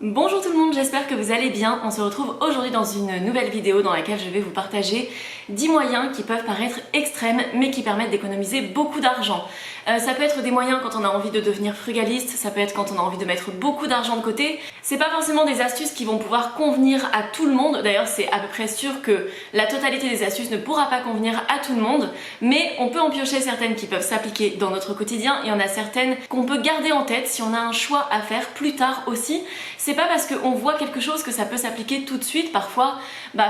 Bonjour tout le monde, j'espère que vous allez bien. On se retrouve aujourd'hui dans une nouvelle vidéo dans laquelle je vais vous partager 10 moyens qui peuvent paraître extrêmes mais qui permettent d'économiser beaucoup d'argent. Ça peut être des moyens quand on a envie de devenir frugaliste, ça peut être quand on a envie de mettre beaucoup d'argent de côté. C'est pas forcément des astuces qui vont pouvoir convenir à tout le monde, d'ailleurs c'est à peu près sûr que la totalité des astuces ne pourra pas convenir à tout le monde, mais on peut en piocher certaines qui peuvent s'appliquer dans notre quotidien, et il y en a certaines qu'on peut garder en tête si on a un choix à faire plus tard aussi. C'est pas parce qu'on voit quelque chose que ça peut s'appliquer tout de suite. Parfois,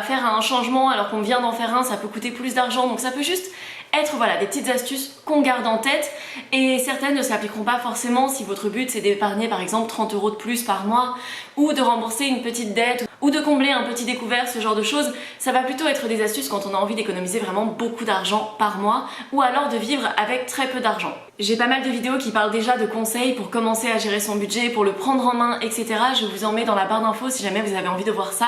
faire un changement alors qu'on vient d'en faire un, ça peut coûter plus d'argent. Donc ça peut juste être des petites astuces qu'on garde en tête, et certaines ne s'appliqueront pas forcément si votre but c'est d'épargner par exemple 30 € de plus par mois, ou de rembourser une petite dette, ou de combler un petit découvert, ce genre de choses. Ça va plutôt être des astuces quand on a envie d'économiser vraiment beaucoup d'argent par mois, ou alors de vivre avec très peu d'argent. J'ai pas mal de vidéos qui parlent déjà de conseils pour commencer à gérer son budget, pour le prendre en main, etc. Je vous en mets dans la barre d'infos si jamais vous avez envie de voir ça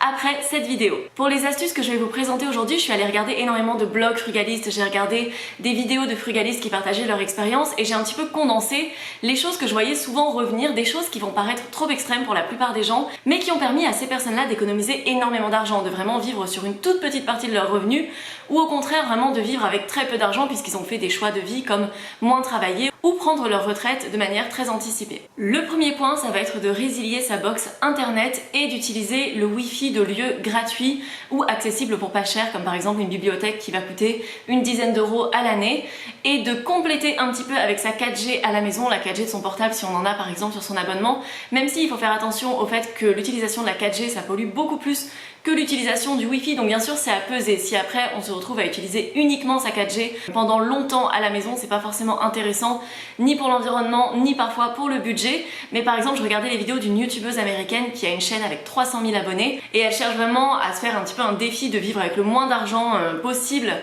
après cette vidéo. Pour les astuces que je vais vous présenter aujourd'hui, je suis allée regarder énormément de blogs frugalistes, j'ai regardé des vidéos de frugalistes qui partageaient leur expérience, et j'ai un petit peu condensé les choses que je voyais souvent revenir, des choses qui vont paraître trop extrêmes pour la plupart des gens, mais qui ont permis à ces personnes-là d'économiser énormément d'argent, de vraiment vivre sur une toute petite partie de leurs revenus, ou au contraire vraiment de vivre avec très peu d'argent puisqu'ils ont fait des choix de vie comme moins travailler ou prendre leur retraite de manière très anticipée. Le premier point, ça va être de résilier sa box internet et d'utiliser le wifi de lieux gratuits ou accessibles pour pas cher, comme par exemple une bibliothèque qui va coûter une dizaine d'euros à l'année, et de compléter un petit peu avec sa 4G à la maison, la 4G de son portable si on en a par exemple sur son abonnement, même s'il faut faire attention au fait que l'utilisation de la 4G ça pollue beaucoup plus que l'utilisation du Wi-Fi, donc bien sûr c'est à peser. Si après on se retrouve à utiliser uniquement sa 4G pendant longtemps à la maison, c'est pas forcément intéressant, ni pour l'environnement, ni parfois pour le budget. Mais par exemple, je regardais les vidéos d'une youtubeuse américaine qui a une chaîne avec 300 000 abonnés, et elle cherche vraiment à se faire un petit peu un défi de vivre avec le moins d'argent possible.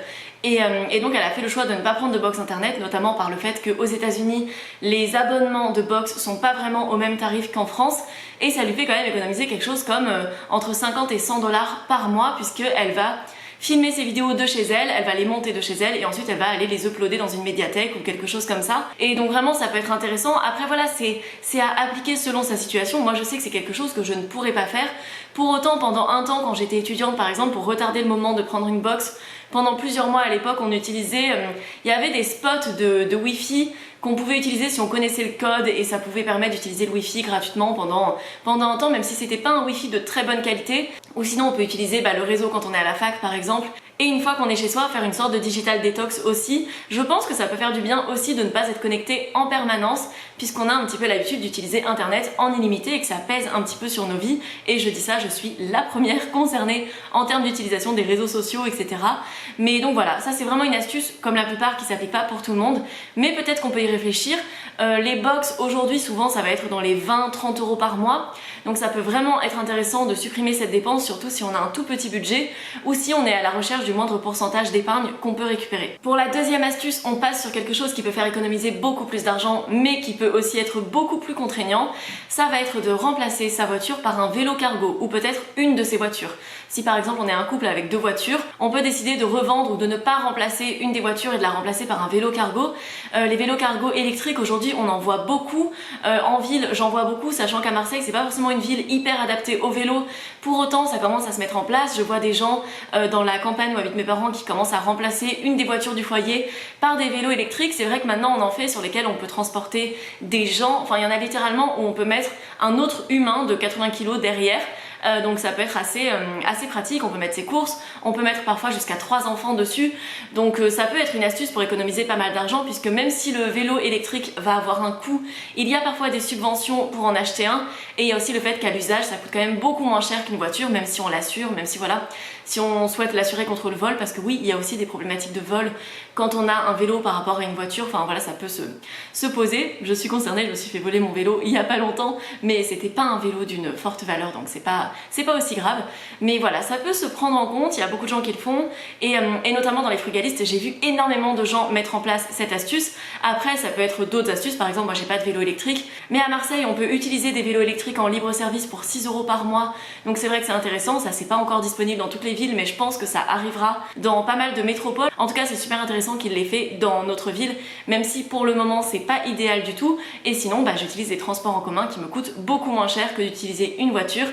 Et donc elle a fait le choix de ne pas prendre de box internet, notamment par le fait qu'aux États-Unis les abonnements de box sont pas vraiment au même tarif qu'en France, et ça lui fait quand même économiser quelque chose comme entre 50 et 100 $ par mois, puisqu'elle va filmer ses vidéos de chez elle, elle va les monter de chez elle, et ensuite elle va aller les uploader dans une médiathèque ou quelque chose comme ça. Et donc vraiment ça peut être intéressant. Après voilà, c'est à appliquer selon sa situation. Moi je sais que c'est quelque chose que je ne pourrais pas faire. Pour autant, pendant un temps quand j'étais étudiante par exemple, pour retarder le moment de prendre une box, pendant plusieurs mois à l'époque, on utilisait, il y avait des spots de Wi-Fi qu'on pouvait utiliser si on connaissait le code, et ça pouvait permettre d'utiliser le Wi-Fi gratuitement pendant un temps, même si c'était pas un Wi-Fi de très bonne qualité. Ou sinon on peut utiliser le réseau quand on est à la fac par exemple. Et une fois qu'on est chez soi, faire une sorte de digital detox aussi. Je pense que ça peut faire du bien aussi de ne pas être connecté en permanence, puisqu'on a un petit peu l'habitude d'utiliser internet en illimité et que ça pèse un petit peu sur nos vies. Et je dis ça, je suis la première concernée en termes d'utilisation des réseaux sociaux, etc. Mais donc voilà, ça c'est vraiment une astuce comme la plupart qui s'applique pas pour tout le monde, mais peut-être qu'on peut y réfléchir. Les box aujourd'hui souvent ça va être dans les 20-30 € par mois, donc ça peut vraiment être intéressant de supprimer cette dépense, surtout si on a un tout petit budget ou si on est à la recherche du moindre pourcentage d'épargne qu'on peut récupérer. Pour la deuxième astuce, on passe sur quelque chose qui peut faire économiser beaucoup plus d'argent mais qui peut aussi être beaucoup plus contraignant. Ça va être de remplacer sa voiture par un vélo cargo, ou peut-être une de ses voitures. Si par exemple on est un couple avec 2 voitures, on peut décider de revendre ou de ne pas remplacer une des voitures et de la remplacer par un vélo cargo. Les vélos cargo électriques aujourd'hui on en voit beaucoup, en ville j'en vois beaucoup, sachant qu'à Marseille c'est pas forcément une ville hyper adaptée au vélo. Pour autant ça commence à se mettre en place, je vois des gens dans la campagne où habitent mes parents qui commencent à remplacer une des voitures du foyer par des vélos électriques. C'est vrai que maintenant on en fait sur lesquels on peut transporter des gens, enfin il y en a littéralement où on peut mettre un autre humain de 80 kg derrière. Donc ça peut être assez pratique, on peut mettre ses courses, on peut mettre parfois jusqu'à 3 enfants dessus, donc ça peut être une astuce pour économiser pas mal d'argent, puisque même si le vélo électrique va avoir un coût, il y a parfois des subventions pour en acheter un, et il y a aussi le fait qu'à l'usage ça coûte quand même beaucoup moins cher qu'une voiture, même si on l'assure, même si voilà, si on souhaite l'assurer contre le vol, parce que oui, il y a aussi des problématiques de vol quand on a un vélo par rapport à une voiture, enfin voilà, ça peut se poser. Je suis concernée, je me suis fait voler mon vélo il y a pas longtemps, mais c'était pas un vélo d'une forte valeur, donc c'est pas c'est pas aussi grave. Mais voilà, ça peut se prendre en compte, il y a beaucoup de gens qui le font, et notamment dans les frugalistes, j'ai vu énormément de gens mettre en place cette astuce. Après, ça peut être d'autres astuces, par exemple, moi j'ai pas de vélo électrique, mais à Marseille, on peut utiliser des vélos électriques en libre service pour 6 € par mois, donc c'est vrai que c'est intéressant, ça c'est pas encore disponible dans toutes les villes, mais je pense que ça arrivera dans pas mal de métropoles. En tout cas, c'est super intéressant qu'il l'ait fait dans notre ville, même si pour le moment c'est pas idéal du tout, et sinon j'utilise des transports en commun qui me coûtent beaucoup moins cher que d'utiliser une voiture.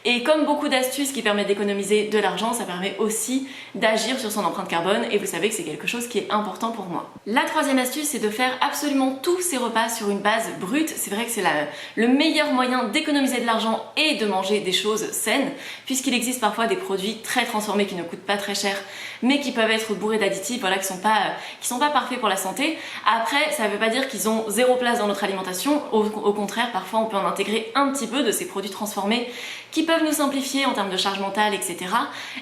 Et comme beaucoup d'astuces qui permettent d'économiser de l'argent, ça permet aussi d'agir sur son empreinte carbone, et vous savez que c'est quelque chose qui est important pour moi. La troisième astuce, c'est de faire absolument tous ses repas sur une base brute. C'est vrai que c'est le meilleur moyen d'économiser de l'argent et de manger des choses saines, puisqu'il existe parfois des produits très transformés qui ne coûtent pas très cher, mais qui peuvent être bourrés d'additifs, voilà, qui sont pas parfaits pour la santé. Après, ça ne veut pas dire qu'ils ont zéro place dans notre alimentation. Au contraire, parfois on peut en intégrer un petit peu de ces produits transformés qui peuvent nous simplifier en termes de charge mentale, etc.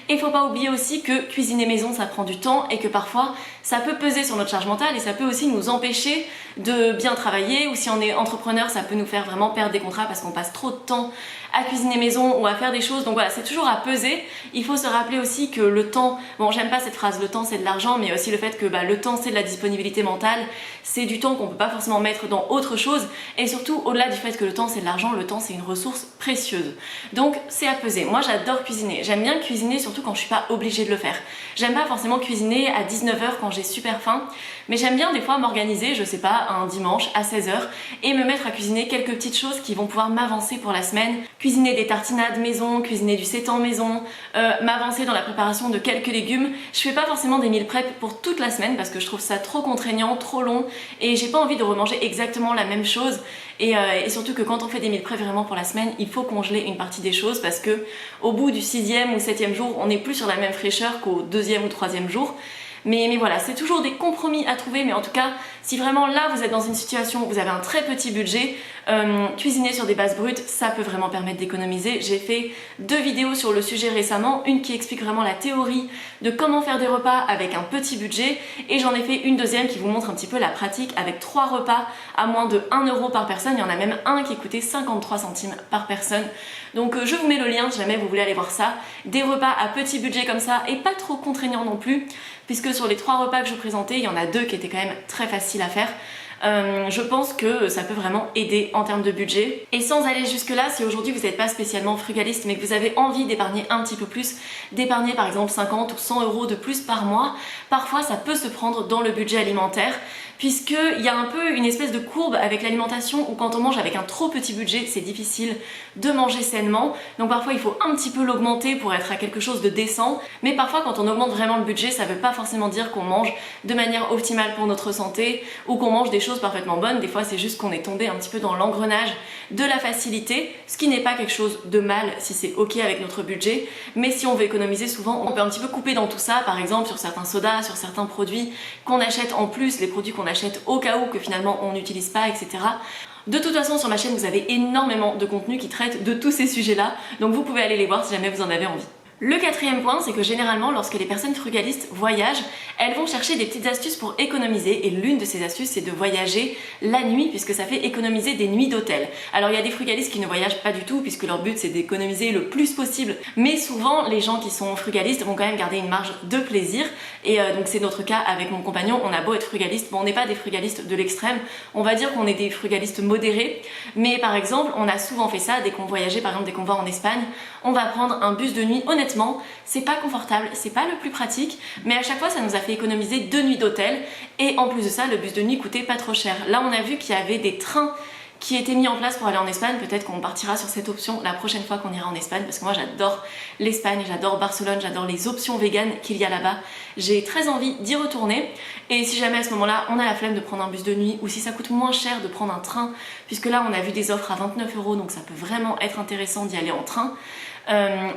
Et il faut pas oublier aussi que cuisiner maison, ça prend du temps et que parfois ça peut peser sur notre charge mentale et ça peut aussi nous empêcher de bien travailler, ou si on est entrepreneur, ça peut nous faire vraiment perdre des contrats parce qu'on passe trop de temps à cuisiner maison ou à faire des choses. Donc voilà, c'est toujours à peser. Il faut se rappeler aussi que le temps, bon, j'aime pas cette phrase, le temps c'est de l'argent, mais aussi le fait que le temps c'est de la disponibilité mentale, c'est du temps qu'on peut pas forcément mettre dans autre chose, et surtout au-delà du fait que le temps c'est de l'argent, le temps c'est une ressource précieuse. Donc c'est à peser. Moi j'adore cuisiner, j'aime bien cuisiner surtout quand je suis pas obligée de le faire. J'aime pas forcément cuisiner à 19 h quand j'ai super faim, mais j'aime bien des fois m'organiser, je sais pas, un dimanche à 16 h et me mettre à cuisiner quelques petites choses qui vont pouvoir m'avancer pour la semaine. Cuisiner des tartinades maison, cuisiner du sétan maison, m'avancer dans la préparation de quelques légumes. Je fais pas forcément des meal prep pour toute la semaine parce que je trouve ça trop contraignant, trop long, et j'ai pas envie de remanger exactement la même chose. Et surtout que quand on fait des meal prep vraiment pour la semaine, il faut congeler une partie des choses parce que au bout du 6e ou 7e jour, on n'est plus sur la même fraîcheur qu'au 2e ou 3e jour. Mais voilà, c'est toujours des compromis à trouver, mais en tout cas, si vraiment là vous êtes dans une situation où vous avez un très petit budget, cuisiner sur des bases brutes, ça peut vraiment permettre d'économiser. J'ai fait 2 vidéos sur le sujet récemment, une qui explique vraiment la théorie de comment faire des repas avec un petit budget, et j'en ai fait une deuxième qui vous montre un petit peu la pratique avec 3 repas à moins de 1 € par personne. Il y en a même un qui coûtait 53 centimes par personne. Donc je vous mets le lien si jamais vous voulez aller voir ça. Des repas à petit budget comme ça, et pas trop contraignants non plus, puisque sur les 3 repas que je présentais, il y en a 2 qui étaient quand même très faciles à faire. Je pense que ça peut vraiment aider en termes de budget. Et sans aller jusque là, si aujourd'hui vous n'êtes pas spécialement frugaliste mais que vous avez envie d'épargner un petit peu plus, d'épargner par exemple 50 ou 100 € de plus par mois, parfois ça peut se prendre dans le budget alimentaire, puisqu'il y a un peu une espèce de courbe avec l'alimentation où quand on mange avec un trop petit budget, c'est difficile de manger sainement. Donc parfois il faut un petit peu l'augmenter pour être à quelque chose de décent, mais parfois quand on augmente vraiment le budget, ça veut pas forcément dire qu'on mange de manière optimale pour notre santé ou qu'on mange des choses parfaitement bonnes. Des fois c'est juste qu'on est tombé un petit peu dans l'engrenage de la facilité, ce qui n'est pas quelque chose de mal si c'est ok avec notre budget, mais si on veut économiser, souvent on peut un petit peu couper dans tout ça, par exemple sur certains sodas, sur certains produits qu'on achète en plus, les produits qu'on achète au cas où que finalement on n'utilise pas, etc. De toute façon, sur ma chaîne, vous avez énormément de contenu qui traite de tous ces sujets-là, donc vous pouvez aller les voir si jamais vous en avez envie. Le 4e point, c'est que généralement, lorsque les personnes frugalistes voyagent, elles vont chercher des petites astuces pour économiser, et l'une de ces astuces, c'est de voyager la nuit, puisque ça fait économiser des nuits d'hôtel. Alors il y a des frugalistes qui ne voyagent pas du tout, puisque leur but c'est d'économiser le plus possible, mais souvent les gens qui sont frugalistes vont quand même garder une marge de plaisir, et donc c'est notre cas avec mon compagnon. On a beau être frugaliste, bon, on n'est pas des frugalistes de l'extrême, on va dire qu'on est des frugalistes modérés, mais par exemple, on a souvent fait ça dès qu'on voyageait, par exemple dès qu'on va en Espagne, on va prendre un bus de nuit. Honnêtement, c'est pas confortable, c'est pas le plus pratique, mais à chaque fois ça nous a fait économiser 2 nuits d'hôtel, et en plus de ça, le bus de nuit coûtait pas trop cher. Là on a vu qu'il y avait des trains qui étaient mis en place pour aller en Espagne. Peut-être qu'on partira sur cette option la prochaine fois qu'on ira en Espagne, parce que moi j'adore l'Espagne, j'adore Barcelone, j'adore les options véganes qu'il y a là-bas. J'ai très envie d'y retourner, et si jamais à ce moment-là on a la flemme de prendre un bus de nuit, ou si ça coûte moins cher de prendre un train, puisque là on a vu des offres à 29 €, donc ça peut vraiment être intéressant d'y aller en train.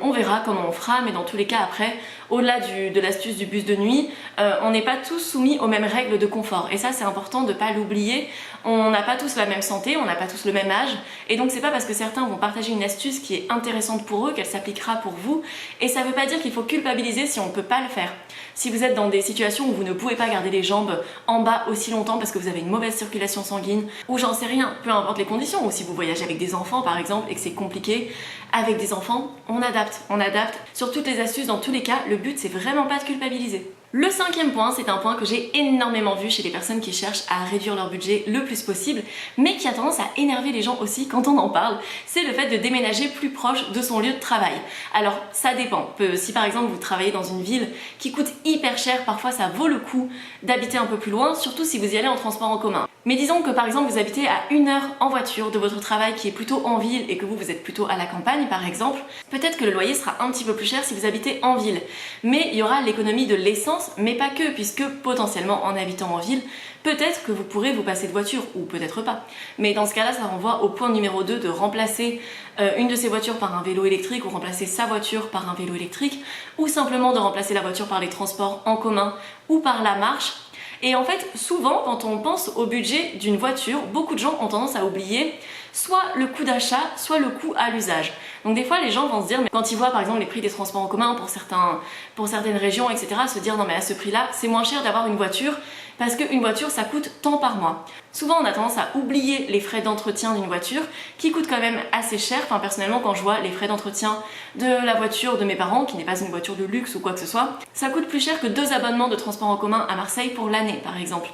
On verra comment on fera, mais dans tous les cas après, au-delà de l'astuce du bus de nuit, on n'est pas tous soumis aux mêmes règles de confort, et ça c'est important de ne pas l'oublier. On n'a pas tous la même santé, on n'a pas tous le même âge, et donc c'est pas parce que certains vont partager une astuce qui est intéressante pour eux qu'elle s'appliquera pour vous, et ça veut pas dire qu'il faut culpabiliser si on ne peut pas le faire. Si vous êtes dans des situations où vous ne pouvez pas garder les jambes en bas aussi longtemps parce que vous avez une mauvaise circulation sanguine, ou j'en sais rien, peu importe les conditions, ou si vous voyagez avec des enfants par exemple et que c'est compliqué, avec des enfants, on adapte. Sur toutes les astuces, dans tous les cas, le but c'est vraiment pas de culpabiliser. Le 5e point, c'est un point que j'ai énormément vu chez les personnes qui cherchent à réduire leur budget le plus possible, mais qui a tendance à énerver les gens aussi quand on en parle, c'est le fait de déménager plus proche de son lieu de travail. Alors ça dépend, si par exemple vous travaillez dans une ville qui coûte hyper cher, parfois ça vaut le coup d'habiter un peu plus loin, surtout si vous y allez en transport en commun. Mais disons que par exemple vous habitez à 1 heure en voiture de votre travail qui est plutôt en ville et que vous êtes plutôt à la campagne par exemple, peut-être que le loyer sera un petit peu plus cher si vous habitez en ville. Mais il y aura l'économie de l'essence, mais pas que, puisque potentiellement en habitant en ville, peut-être que vous pourrez vous passer de voiture, ou peut-être pas. Mais dans ce cas-là, ça renvoie au point numéro 2 de remplacer une de ces voitures par un vélo électrique, ou remplacer sa voiture par un vélo électrique, ou simplement de remplacer la voiture par les transports en commun ou par la marche. Et en fait, souvent, quand on pense au budget d'une voiture, beaucoup de gens ont tendance à oublier soit le coût d'achat, soit le coût à l'usage. Donc des fois, les gens vont se dire, mais quand ils voient par exemple les prix des transports en commun pour certaines régions, etc., se dire non mais à ce prix-là, c'est moins cher d'avoir une voiture parce qu'une voiture, ça coûte tant par mois. Souvent, on a tendance à oublier les frais d'entretien d'une voiture qui coûtent quand même assez cher. Enfin, personnellement, quand je vois les frais d'entretien de la voiture de mes parents, qui n'est pas une voiture de luxe ou quoi que ce soit, ça coûte plus cher que 2 abonnements de transport en commun à Marseille pour l'année, par exemple.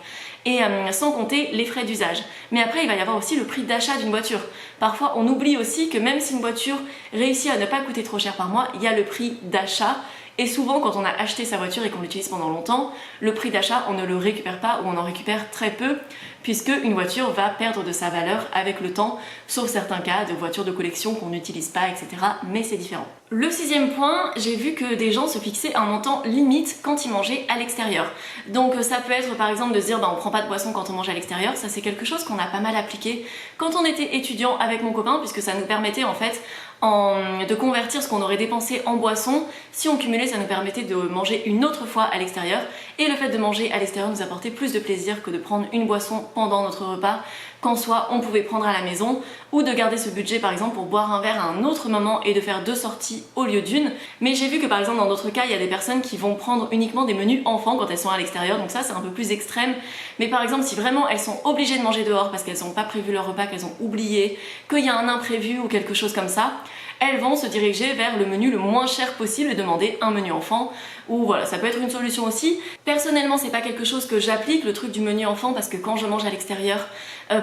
Et sans compter les frais d'usage. Mais après, il va y avoir aussi le prix d'achat d'une voiture. Parfois, on oublie aussi que même si une voiture réussit à ne pas coûter trop cher par mois, il y a le prix d'achat. Et souvent, quand on a acheté sa voiture et qu'on l'utilise pendant longtemps, le prix d'achat, on ne le récupère pas ou on en récupère très peu, puisque une voiture va perdre de sa valeur avec le temps, sauf certains cas de voitures de collection qu'on n'utilise pas, etc. Mais c'est différent. Le 6e point, j'ai vu que des gens se fixaient un montant limite quand ils mangeaient à l'extérieur. Donc ça peut être par exemple de se dire on prend pas de boisson quand on mange à l'extérieur, ça c'est quelque chose qu'on a pas mal appliqué quand on était étudiant avec mon copain, puisque ça nous permettait en fait de convertir ce qu'on aurait dépensé en boisson. Si on cumulait, ça nous permettait de manger une autre fois à l'extérieur, et le fait de manger à l'extérieur nous apportait plus de plaisir que de prendre une boisson pendant notre repas, qu'en soit on pouvait prendre à la maison, ou de garder ce budget par exemple pour boire un verre à un autre moment et de faire 2 sorties au lieu d'une. Mais j'ai vu que par exemple dans d'autres cas, il y a des personnes qui vont prendre uniquement des menus enfants quand elles sont à l'extérieur, donc ça c'est un peu plus extrême. Mais par exemple si vraiment elles sont obligées de manger dehors parce qu'elles n'ont pas prévu leur repas, qu'elles ont oublié, qu'il y a un imprévu ou quelque chose comme ça, elles vont se diriger vers le menu le moins cher possible et demander un menu enfant, ou voilà, ça peut être une solution aussi. Personnellement, c'est pas quelque chose que j'applique, le truc du menu enfant, parce que quand je mange à l'extérieur,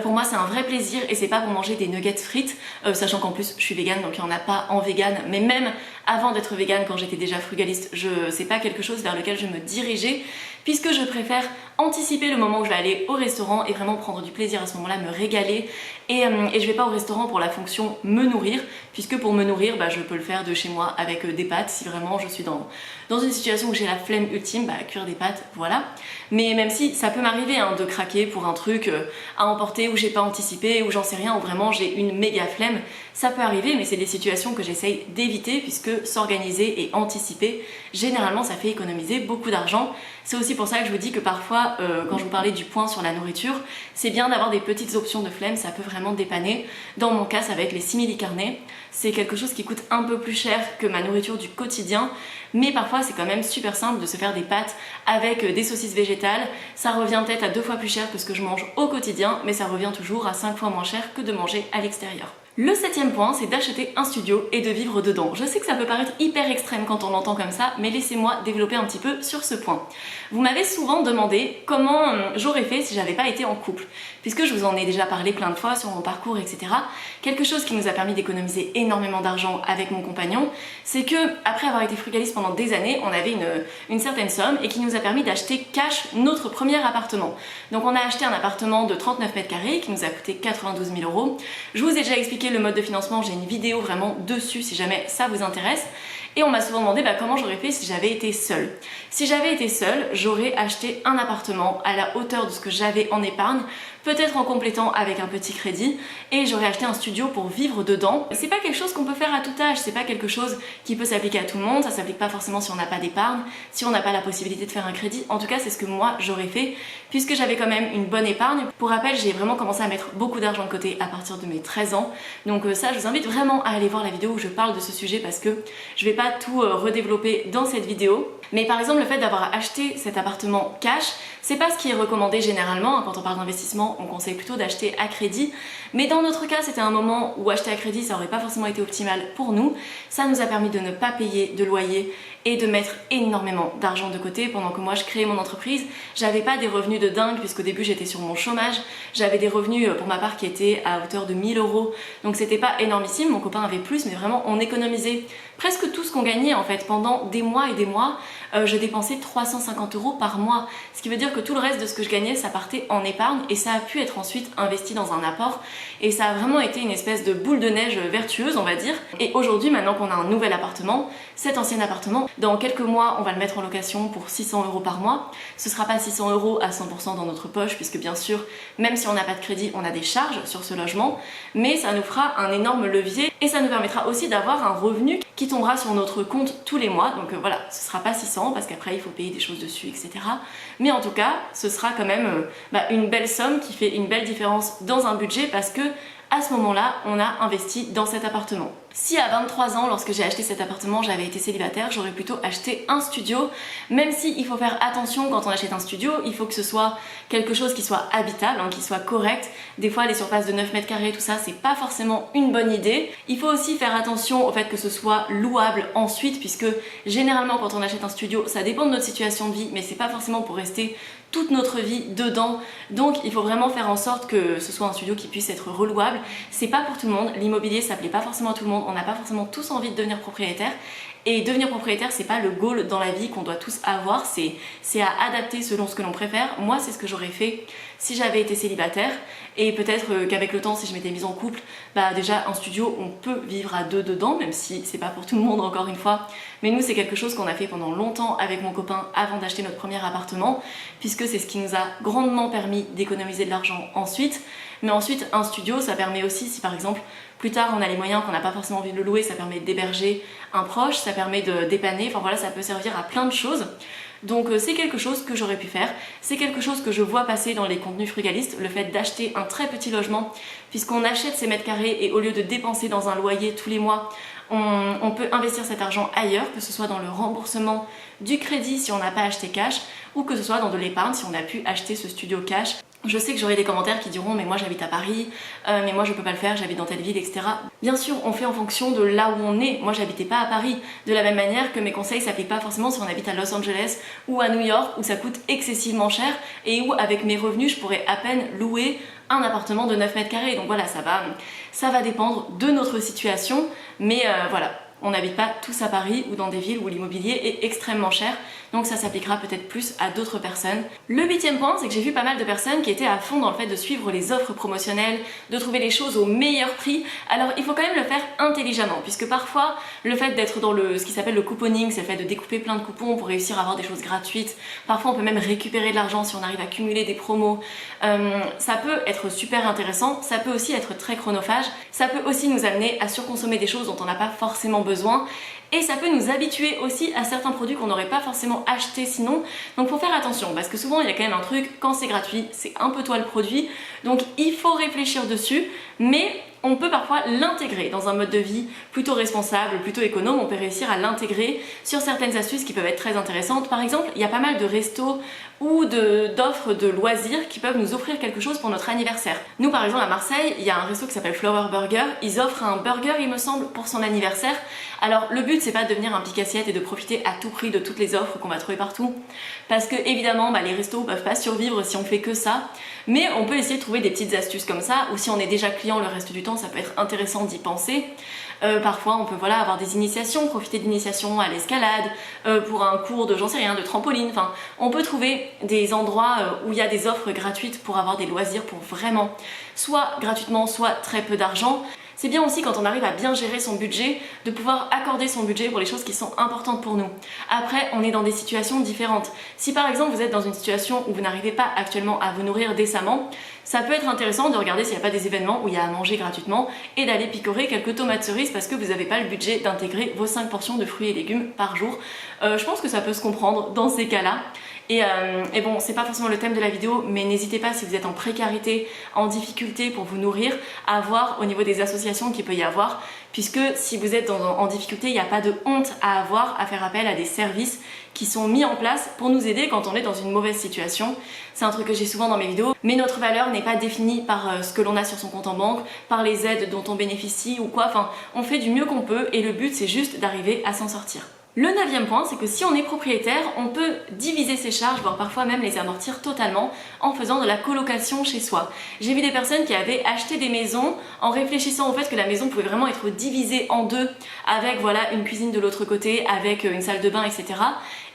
pour moi c'est un vrai plaisir et c'est pas pour manger des nuggets frites, sachant qu'en plus je suis végane, donc il n'y en a pas en vegan, mais même avant d'être végane, quand j'étais déjà frugaliste, c'est pas quelque chose vers lequel je me dirigeais, puisque je préfère anticiper le moment où je vais aller au restaurant et vraiment prendre du plaisir à ce moment-là, me régaler, et je vais pas au restaurant pour la fonction me nourrir, puisque pour me nourrir, je peux le faire de chez moi avec des pâtes, si vraiment je suis dans une situation où j'ai la flemme ultime, cuire des pâtes, voilà. Mais même si ça peut m'arriver de craquer pour un truc à emporter où j'ai pas anticipé, ou j'en sais rien, où vraiment j'ai une méga flemme, ça peut arriver, mais c'est des situations que j'essaye d'éviter, puisque s'organiser et anticiper, généralement ça fait économiser beaucoup d'argent. C'est aussi pour ça que je vous dis que parfois, quand je vous parlais du point sur la nourriture, c'est bien d'avoir des petites options de flemme, ça peut vraiment dépanner. Dans mon cas, ça va être les simili-carnets. C'est quelque chose qui coûte un peu plus cher que ma nourriture du quotidien, mais parfois c'est quand même super simple de se faire des pâtes avec des saucisses végétales. Ça revient peut-être à 2 fois plus cher que ce que je mange au quotidien, mais ça revient toujours à 5 fois moins cher que de manger à l'extérieur. Le 7e point, c'est d'acheter un studio et de vivre dedans. Je sais que ça peut paraître hyper extrême quand on l'entend comme ça, mais laissez-moi développer un petit peu sur ce point. Vous m'avez souvent demandé comment j'aurais fait si j'avais pas été en couple, puisque je vous en ai déjà parlé plein de fois sur mon parcours, etc. Quelque chose qui nous a permis d'économiser énormément d'argent avec mon compagnon, c'est que après avoir été frugaliste pendant des années, on avait une certaine somme et qui nous a permis d'acheter cash notre premier appartement. Donc on a acheté un appartement de 39 mètres carrés qui nous a coûté 92 000 €. Je vous ai déjà expliqué le mode de financement, j'ai une vidéo vraiment dessus si jamais ça vous intéresse. Et on m'a souvent demandé comment j'aurais fait si j'avais été seule. Si j'avais été seule, j'aurais acheté un appartement à la hauteur de ce que j'avais en épargne peut-être en complétant avec un petit crédit, et j'aurais acheté un studio pour vivre dedans. C'est pas quelque chose qu'on peut faire à tout âge, c'est pas quelque chose qui peut s'appliquer à tout le monde, ça s'applique pas forcément si on n'a pas d'épargne, si on n'a pas la possibilité de faire un crédit. En tout cas, c'est ce que moi j'aurais fait, puisque j'avais quand même une bonne épargne. Pour rappel, j'ai vraiment commencé à mettre beaucoup d'argent de côté à partir de mes 13 ans, donc ça, je vous invite vraiment à aller voir la vidéo où je parle de ce sujet, parce que je vais pas tout redévelopper dans cette vidéo. Mais par exemple, le fait d'avoir acheté cet appartement cash, c'est pas ce qui est recommandé généralement. Quand on parle d'investissement, on conseille plutôt d'acheter à crédit. Mais dans notre cas, c'était un moment où acheter à crédit, ça aurait pas forcément été optimal pour nous. Ça nous a permis de ne pas payer de loyer et de mettre énormément d'argent de côté pendant que moi je créais mon entreprise. J'avais pas des revenus de dingue puisqu'au début j'étais sur mon chômage. J'avais des revenus pour ma part qui étaient à hauteur de 1000 €. Donc c'était pas énormissime, mon copain avait plus, mais vraiment on économisait presque tout ce qu'on gagnait en fait. Pendant des mois et des mois, je dépensais 350 € par mois. Ce qui veut dire que tout le reste de ce que je gagnais, ça partait en épargne et ça a pu être ensuite investi dans un apport. Et ça a vraiment été une espèce de boule de neige vertueuse, on va dire. Et aujourd'hui, maintenant qu'on a un nouvel appartement, cet ancien appartement, dans quelques mois, on va le mettre en location pour 600 € par mois. Ce sera pas 600 € à 100% dans notre poche, puisque bien sûr, même si on n'a pas de crédit, on a des charges sur ce logement. Mais ça nous fera un énorme levier et ça nous permettra aussi d'avoir un revenu qui tombera sur notre compte tous les mois. Donc voilà, ce sera pas 600 parce qu'après il faut payer des choses dessus, etc. Mais en tout cas, ce sera quand même une belle somme qui fait une belle différence dans un budget, parce que à ce moment-là, on a investi dans cet appartement. Si à 23 ans, lorsque j'ai acheté cet appartement, j'avais été célibataire, j'aurais plutôt acheté un studio, même si il faut faire attention quand on achète un studio, il faut que ce soit quelque chose qui soit habitable, qui soit correct. Des fois, les surfaces de 9 mètres carrés, tout ça, c'est pas forcément une bonne idée. Il faut aussi faire attention au fait que ce soit louable ensuite, puisque généralement, quand on achète un studio, ça dépend de notre situation de vie, mais c'est pas forcément pour rester toute notre vie dedans. Donc il faut vraiment faire en sorte que ce soit un studio qui puisse être relouable. C'est pas pour tout le monde, l'immobilier ça plaît pas forcément à tout le monde, on n'a pas forcément tous envie de devenir propriétaire. Et devenir propriétaire, c'est pas le goal dans la vie qu'on doit tous avoir, c'est à adapter selon ce que l'on préfère. Moi, c'est ce que j'aurais fait si j'avais été célibataire, et peut-être qu'avec le temps, si je m'étais mise en couple, déjà un studio, on peut vivre à deux dedans, même si c'est pas pour tout le monde encore une fois. Mais nous, c'est quelque chose qu'on a fait pendant longtemps avec mon copain avant d'acheter notre premier appartement, puisque c'est ce qui nous a grandement permis d'économiser de l'argent ensuite. Mais ensuite, un studio, ça permet aussi, si par exemple plus tard on a les moyens, qu'on n'a pas forcément envie de le louer, ça permet d'héberger un proche, ça permet de dépanner, enfin voilà, ça peut servir à plein de choses. Donc c'est quelque chose que j'aurais pu faire, c'est quelque chose que je vois passer dans les contenus frugalistes, le fait d'acheter un très petit logement, puisqu'on achète ces mètres carrés et au lieu de dépenser dans un loyer tous les mois, on peut investir cet argent ailleurs, que ce soit dans le remboursement du crédit si on n'a pas acheté cash, ou que ce soit dans de l'épargne si on a pu acheter ce studio cash. Je sais que j'aurai des commentaires qui diront mais moi j'habite à Paris, mais moi je peux pas le faire, j'habite dans telle ville, etc. Bien sûr, on fait en fonction de là où on est. Moi j'habitais pas à Paris, de la même manière que mes conseils s'appliquent pas forcément si on habite à Los Angeles ou à New York, où ça coûte excessivement cher et où avec mes revenus je pourrais à peine louer un appartement de 9 mètres carrés. Donc voilà, ça va dépendre de notre situation, mais voilà. On n'habite pas tous à Paris ou dans des villes où l'immobilier est extrêmement cher, donc ça s'appliquera peut-être plus à d'autres personnes. Le 8e point, c'est que j'ai vu pas mal de personnes qui étaient à fond dans le fait de suivre les offres promotionnelles, de trouver les choses au meilleur prix. Alors il faut quand même le faire intelligemment, puisque parfois le fait d'être dans ce qui s'appelle le couponing, c'est le fait de découper plein de coupons pour réussir à avoir des choses gratuites. Parfois on peut même récupérer de l'argent si on arrive à cumuler des promos. Ça peut être super intéressant, ça peut aussi être très chronophage, ça peut aussi nous amener à surconsommer des choses dont on n'a pas forcément besoin. Et ça peut nous habituer aussi à certains produits qu'on n'aurait pas forcément achetés sinon. Donc faut faire attention, parce que souvent il y a quand même un truc, quand c'est gratuit, c'est un peu toi le produit. Donc il faut réfléchir dessus, mais on peut parfois l'intégrer dans un mode de vie plutôt responsable, plutôt économe. On peut réussir à l'intégrer sur certaines astuces qui peuvent être très intéressantes. Par exemple, il y a pas mal de restos ou d'offres de loisirs qui peuvent nous offrir quelque chose pour notre anniversaire. Nous par exemple à Marseille, il y a un resto qui s'appelle Flower Burger. Ils offrent un burger, il me semble, pour son anniversaire. Alors le but c'est pas de devenir un pique-assiette et de profiter à tout prix de toutes les offres qu'on va trouver partout, parce que évidemment les restos peuvent pas survivre si on fait que ça, mais on peut essayer de trouver des petites astuces comme ça, ou si on est déjà client le reste du temps, ça peut être intéressant d'y penser. Parfois on peut avoir des initiations, profiter d'initiations à l'escalade, pour un cours de j'en sais rien, de trampoline, enfin on peut trouver des endroits où il y a des offres gratuites pour avoir des loisirs pour vraiment, soit gratuitement, soit très peu d'argent. C'est bien aussi quand on arrive à bien gérer son budget, de pouvoir accorder son budget pour les choses qui sont importantes pour nous. Après, on est dans des situations différentes. Si par exemple vous êtes dans une situation où vous n'arrivez pas actuellement à vous nourrir décemment, ça peut être intéressant de regarder s'il n'y a pas des événements où il y a à manger gratuitement et d'aller picorer quelques tomates cerises parce que vous n'avez pas le budget d'intégrer vos 5 portions de fruits et légumes par jour. Je pense que ça peut se comprendre dans ces cas-là. Et bon, c'est pas forcément le thème de la vidéo, mais n'hésitez pas si vous êtes en précarité, en difficulté pour vous nourrir, à voir au niveau des associations qu'il peut y avoir, puisque si vous êtes en difficulté, il n'y a pas de honte à avoir à faire appel à des services qui sont mis en place pour nous aider quand on est dans une mauvaise situation. C'est un truc que j'ai souvent dans mes vidéos, mais notre valeur n'est pas définie par ce que l'on a sur son compte en banque, par les aides dont on bénéficie ou quoi, enfin on fait du mieux qu'on peut et le but c'est juste d'arriver à s'en sortir. Le 9e point, c'est que si on est propriétaire, on peut diviser ses charges, voire parfois même les amortir totalement en faisant de la colocation chez soi. J'ai vu des personnes qui avaient acheté des maisons en réfléchissant au fait que la maison pouvait vraiment être divisée en deux, avec voilà une cuisine de l'autre côté, avec une salle de bain, etc.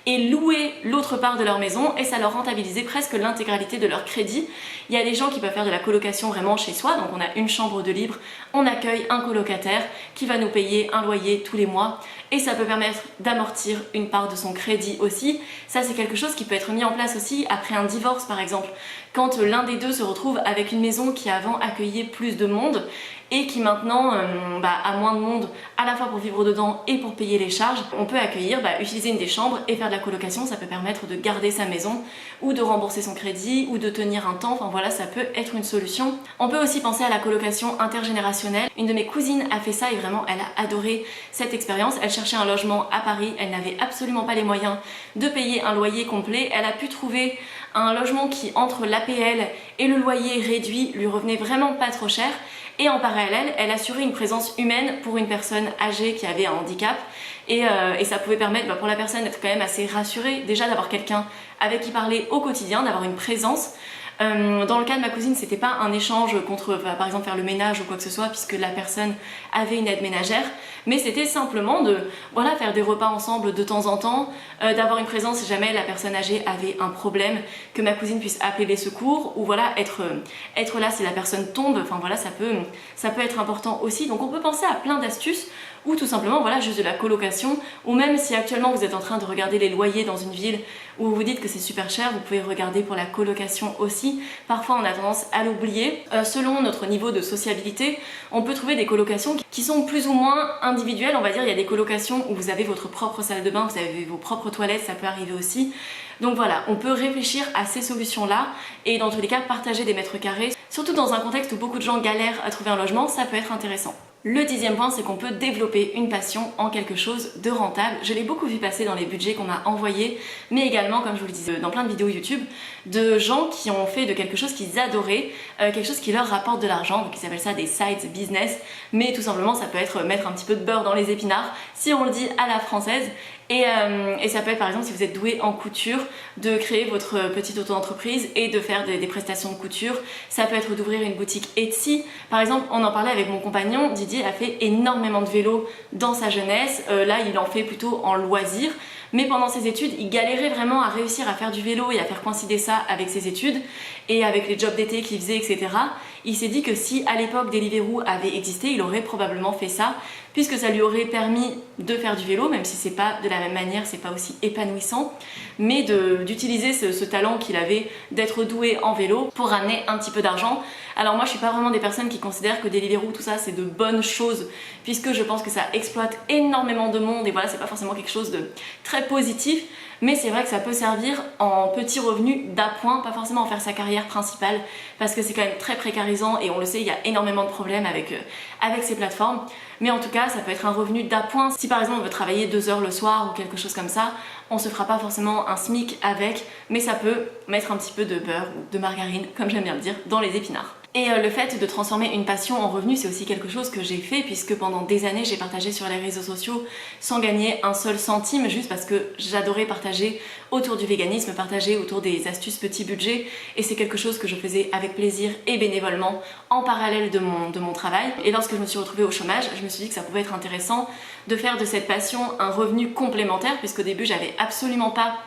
et louer l'autre part de leur maison et ça leur rentabilisait presque l'intégralité de leur crédit. Il y a des gens qui peuvent faire de la colocation vraiment chez soi, donc on a une chambre de libre, on accueille un colocataire qui va nous payer un loyer tous les mois et ça peut permettre d'amortir une part de son crédit aussi. Ça c'est quelque chose qui peut être mis en place aussi après un divorce par exemple. Quand l'un des deux se retrouve avec une maison qui avant accueillait plus de monde et qui maintenant a moins de monde à la fois pour vivre dedans et pour payer les charges, on peut accueillir, utiliser une des chambres et faire de la colocation. Ça peut permettre de garder sa maison ou de rembourser son crédit ou de tenir un temps, enfin voilà, ça peut être une solution. On peut aussi penser à la colocation intergénérationnelle. Une de mes cousines a fait ça et vraiment elle a adoré cette expérience. Elle cherchait un logement à Paris, elle n'avait absolument pas les moyens de payer un loyer complet. Elle a pu trouver un logement qui entre l'APL et le loyer réduit lui revenait vraiment pas trop cher. Et en parallèle, elle assurait une présence humaine pour une personne âgée qui avait un handicap. Et ça pouvait permettre pour la personne d'être quand même assez rassurée, déjà d'avoir quelqu'un avec qui parler au quotidien, d'avoir une présence. Dans le cas de ma cousine, c'était pas un échange contre, par exemple, faire le ménage ou quoi que ce soit, puisque la personne avait une aide ménagère, mais c'était simplement de faire des repas ensemble de temps en temps, d'avoir une présence si jamais la personne âgée avait un problème, que ma cousine puisse appeler les secours, ou être là si la personne tombe, enfin voilà, ça peut être important aussi. Donc on peut penser à plein d'astuces, ou tout simplement juste de la colocation, ou même si actuellement vous êtes en train de regarder les loyers dans une ville où vous vous dites que c'est super cher, vous pouvez regarder pour la colocation aussi. Parfois on a tendance à l'oublier. Selon notre niveau de sociabilité, on peut trouver des colocations qui sont plus ou moins individuelles, on va dire. Il y a des colocations où vous avez votre propre salle de bain, vous avez vos propres toilettes, ça peut arriver aussi. Donc voilà, on peut réfléchir à ces solutions-là et dans tous les cas partager des mètres carrés. Surtout dans un contexte où beaucoup de gens galèrent à trouver un logement, ça peut être intéressant. Le 10e point, c'est qu'on peut développer une passion en quelque chose de rentable. Je l'ai beaucoup vu passer dans les budgets qu'on m'a envoyés, mais également, comme je vous le disais, dans plein de vidéos YouTube, de gens qui ont fait de quelque chose qu'ils adoraient, quelque chose qui leur rapporte de l'argent, donc ils appellent ça des side business, mais tout simplement ça peut être mettre un petit peu de beurre dans les épinards, si on le dit à la française. Et ça peut être par exemple si vous êtes doué en couture, de créer votre petite auto-entreprise et de faire des prestations de couture. Ça peut être d'ouvrir une boutique Etsy. Par exemple, on en parlait avec mon compagnon, Didier a fait énormément de vélo dans sa jeunesse. Là, il en fait plutôt en loisir. Mais pendant ses études, il galérait vraiment à réussir à faire du vélo et à faire coïncider ça avec ses études et avec les jobs d'été qu'il faisait, etc. Il s'est dit que si à l'époque Deliveroo avait existé, il aurait probablement fait ça, puisque ça lui aurait permis de faire du vélo, même si c'est pas de la même manière, c'est pas aussi épanouissant, mais d'utiliser ce talent qu'il avait d'être doué en vélo pour ramener un petit peu d'argent. Alors moi je suis pas vraiment des personnes qui considèrent que Deliveroo, tout ça c'est de bonnes choses, puisque je pense que ça exploite énormément de monde et voilà, c'est pas forcément quelque chose de très positif, mais c'est vrai que ça peut servir en petit revenu d'appoint, pas forcément en faire sa carrière principale, parce que c'est quand même très précarisant et on le sait, il y a énormément de problèmes avec ces plateformes. Mais en tout cas, ça peut être un revenu d'appoint. Si par exemple on veut travailler 2 heures le soir ou quelque chose comme ça, on se fera pas forcément un SMIC avec, mais ça peut mettre un petit peu de beurre ou de margarine, comme j'aime bien le dire, dans les épinards. Et le fait de transformer une passion en revenu, c'est aussi quelque chose que j'ai fait, puisque pendant des années j'ai partagé sur les réseaux sociaux sans gagner un seul centime, juste parce que j'adorais partager autour du véganisme, partager autour des astuces petits budgets, et c'est quelque chose que je faisais avec plaisir et bénévolement en parallèle de mon travail. Et lorsque je me suis retrouvée au chômage, je me suis dit que ça pouvait être intéressant de faire de cette passion un revenu complémentaire, puisqu'au début j'avais absolument pas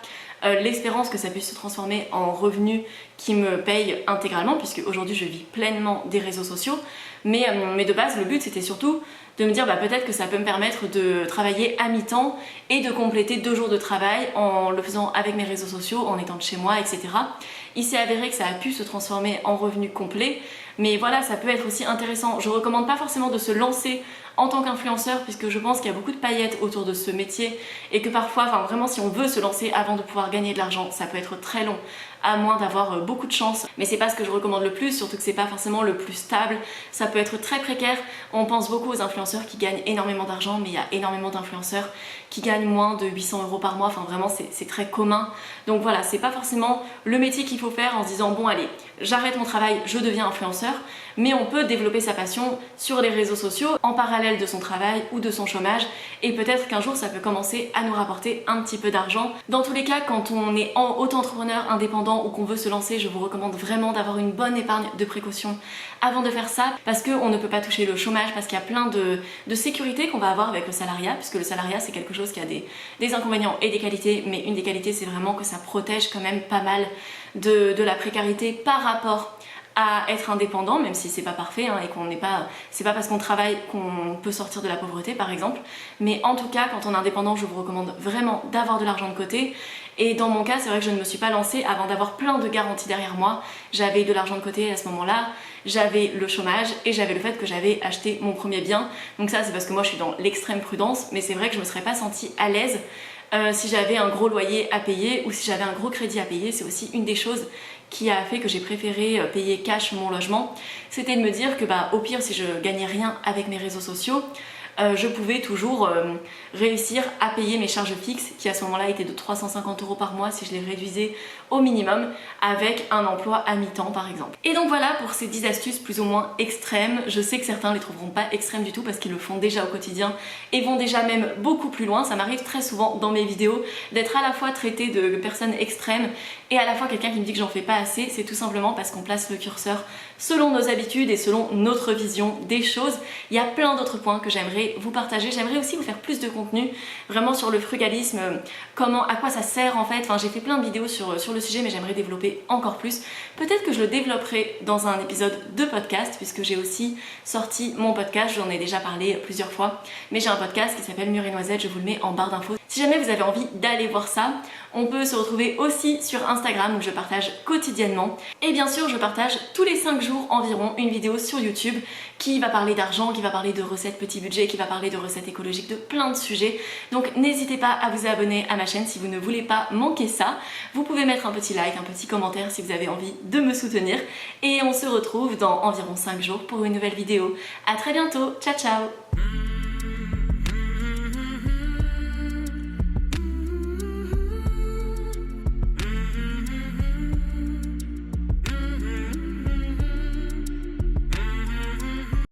l'espérance que ça puisse se transformer en revenu qui me paye intégralement, puisque aujourd'hui je vis pleinement des réseaux sociaux. Mais de base, le but c'était surtout de me dire peut-être que ça peut me permettre de travailler à mi-temps et de compléter 2 jours de travail en le faisant avec mes réseaux sociaux, en étant de chez moi, etc. Il s'est avéré que ça a pu se transformer en revenu complet, mais voilà, ça peut être aussi intéressant. Je recommande pas forcément de se lancer en tant qu'influenceur puisque je pense qu'il y a beaucoup de paillettes autour de ce métier et que parfois, vraiment si on veut se lancer avant de pouvoir gagner de l'argent, ça peut être très long, à moins d'avoir beaucoup de chance. Mais c'est pas ce que je recommande le plus, surtout que c'est pas forcément le plus stable. Ça peut être très précaire. On pense beaucoup aux influenceurs qui gagnent énormément d'argent, mais il y a énormément d'influenceurs qui gagnent moins de 800 € par mois. Enfin vraiment c'est très commun. Donc voilà, c'est pas forcément le métier qu'il faut faire en se disant bon allez, j'arrête mon travail, je deviens influenceur. Mais on peut développer sa passion sur les réseaux sociaux en parallèle de son travail ou de son chômage et peut-être qu'un jour ça peut commencer à nous rapporter un petit peu d'argent. Dans tous les cas, quand on est auto-entrepreneur indépendant ou qu'on veut se lancer, je vous recommande vraiment d'avoir une bonne épargne de précaution avant de faire ça parce qu'on ne peut pas toucher le chômage, parce qu'il y a plein de sécurité qu'on va avoir avec le salariat, puisque le salariat c'est quelque chose qui a des inconvénients et des qualités, mais une des qualités c'est vraiment que ça protège quand même pas mal de la précarité par rapport à être indépendant, même si c'est pas parfait et qu'on n'est pas, c'est pas parce qu'on travaille qu'on peut sortir de la pauvreté par exemple, mais en tout cas quand on est indépendant je vous recommande vraiment d'avoir de l'argent de côté. Et dans mon cas c'est vrai que je ne me suis pas lancée avant d'avoir plein de garanties derrière moi. J'avais de l'argent de côté à ce moment-là, j'avais le chômage et j'avais le fait que j'avais acheté mon premier bien. Donc ça c'est parce que moi je suis dans l'extrême prudence, mais c'est vrai que je me serais pas sentie à l'aise si j'avais un gros loyer à payer ou si j'avais un gros crédit à payer. C'est aussi une des choses qui a fait que j'ai préféré payer cash mon logement. C'était de me dire que au pire si je gagnais rien avec mes réseaux sociaux, je pouvais toujours réussir à payer mes charges fixes qui à ce moment-là étaient de 350 € par mois si je les réduisais au minimum avec un emploi à mi-temps par exemple. Et donc voilà pour ces 10 astuces plus ou moins extrêmes. Je sais que certains les trouveront pas extrêmes du tout parce qu'ils le font déjà au quotidien et vont déjà même beaucoup plus loin. Ça m'arrive très souvent dans mes vidéos d'être à la fois traitée de personnes extrêmes et à la fois quelqu'un qui me dit que j'en fais pas assez. C'est tout simplement parce qu'on place le curseur selon nos habitudes et selon notre vision des choses. Il y a plein d'autres points que j'aimerais vous partager. J'aimerais aussi vous faire plus de contenu vraiment sur le frugalisme, à quoi ça sert en fait. J'ai fait plein de vidéos sur le sujet mais j'aimerais développer encore plus. Peut-être que je le développerai dans un épisode de podcast puisque j'ai aussi sorti mon podcast, j'en ai déjà parlé plusieurs fois, mais j'ai un podcast qui s'appelle Mûres et Noisettes, je vous le mets en barre d'infos. Si jamais vous avez envie d'aller voir ça, on peut se retrouver aussi sur Instagram où je partage quotidiennement. Et bien sûr, je partage tous les 5 jours environ une vidéo sur YouTube qui va parler d'argent, qui va parler de recettes petit budget, qui va parler de recettes écologiques, de plein de sujets. Donc n'hésitez pas à vous abonner à ma chaîne si vous ne voulez pas manquer ça. Vous pouvez mettre un petit like, un petit commentaire si vous avez envie de me soutenir. Et on se retrouve dans environ 5 jours pour une nouvelle vidéo. À très bientôt, ciao ciao!